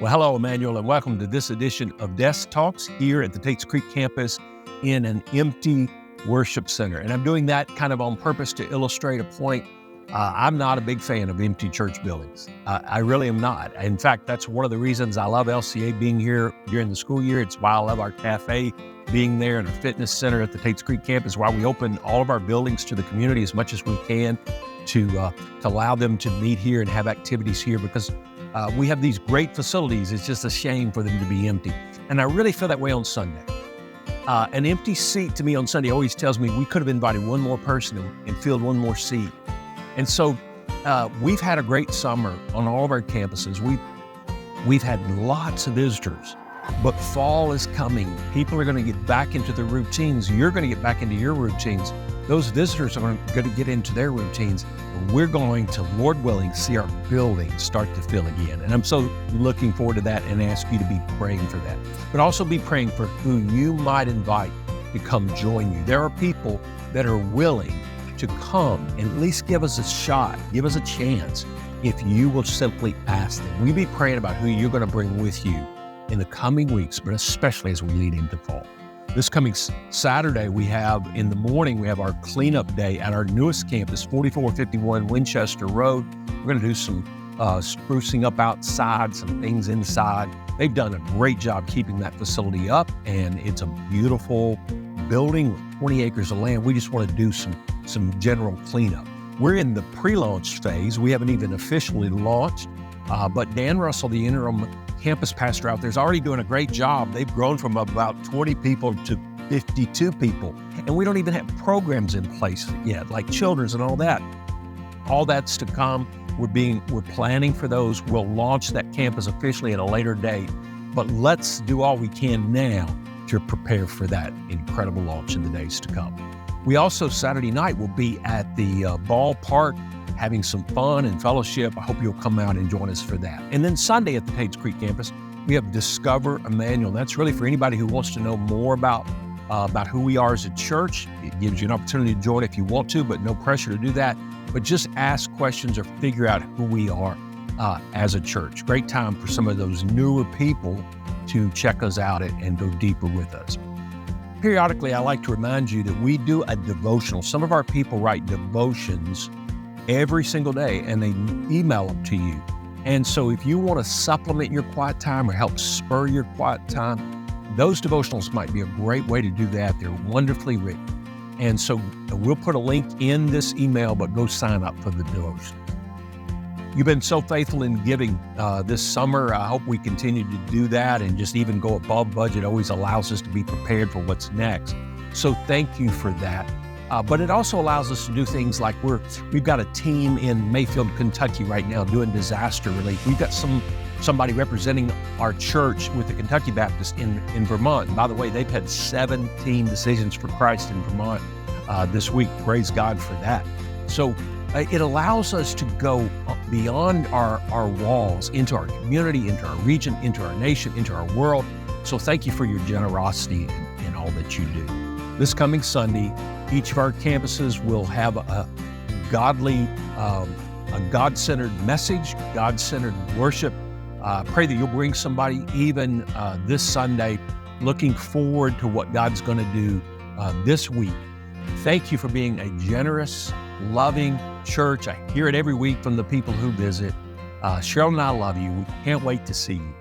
Well, hello, Immanuel, and welcome to this edition of Desk Talks here at the Tates Creek campus in an empty worship center. And I'm doing that kind of on purpose to illustrate a point. I'm not a big fan of empty church buildings. I really am not. In fact, that's one of the reasons I love LCA being here during the school year. It's why I love our cafe being there and our fitness center at the Tates Creek campus, why we open all of our buildings to the community as much as we can to allow them to meet here and have activities here, because we have these great facilities. It's just a shame for them to be empty. And I really feel that way on Sunday. An empty seat to me on Sunday always tells me we could have invited one more person and filled one more seat. And so we've had a great summer on all of our campuses. We've had lots of visitors, but fall is coming. People are going to get back into their routines. You're going to get back into your routines. Those visitors are going to get into their routines. And we're going to, Lord willing, see our building start to fill again. And I'm so looking forward to that and ask you to be praying for that. But also be praying for who you might invite to come join you. There are people that are willing to come and at least give us a shot, give us a chance, if you will simply ask them. We be praying about who you're going to bring with you in the coming weeks, but especially as we lead into fall. This coming Saturday, in the morning, we have our cleanup day at our newest campus, 4451 Winchester Road. We're going to do some sprucing up outside, some things inside. They've done a great job keeping that facility up, and it's a beautiful building with 20 acres of land. We just want to do some general cleanup. We're in the pre-launch phase. We haven't even officially launched, but Dan Russell, the interim campus pastor out there, is already doing a great job. They've grown from about 20 people to 52 people, and we don't even have programs in place yet, like children's and all that. All that's to come. We're planning for those. We'll launch that campus officially at a later date, but let's do all we can now to prepare for that incredible launch in the days to come. We also, Saturday night, will be at the ballpark having some fun and fellowship. I hope you'll come out and join us for that. And then Sunday at the Tates Creek campus, we have Discover Immanuel. That's really for anybody who wants to know more about who we are as a church. It gives you an opportunity to join if you want to, but no pressure to do that. But just ask questions or figure out who we are as a church. Great time for some of those newer people to check us out and go deeper with us. Periodically, I like to remind you that we do a devotional. Some of our people write devotions every single day, and they email them to you. And so if you want to supplement your quiet time or help spur your quiet time, those devotionals might be a great way to do that. They're wonderfully written. And so we'll put a link in this email, but go sign up for the devotion. You've been so faithful in giving this summer. I hope we continue to do that and just even go above budget. Always allows us to be prepared for what's next. So thank you for that. But it also allows us to do things like we've got a team in Mayfield, Kentucky right now doing disaster relief. We've got somebody representing our church with the Kentucky Baptist in Vermont. And by the way, they've had 17 decisions for Christ in Vermont this week. Praise God for that. So it allows us to go beyond our walls into our community, into our region, into our nation, into our world. So thank you for your generosity in all that you do. This coming Sunday, each of our campuses will have a godly, a God-centered message, God-centered worship. Pray that you'll bring somebody even this Sunday, looking forward to what God's going to do this week. Thank you for being a generous, loving church. I hear it every week from the people who visit. Cheryl and I love you. We can't wait to see you.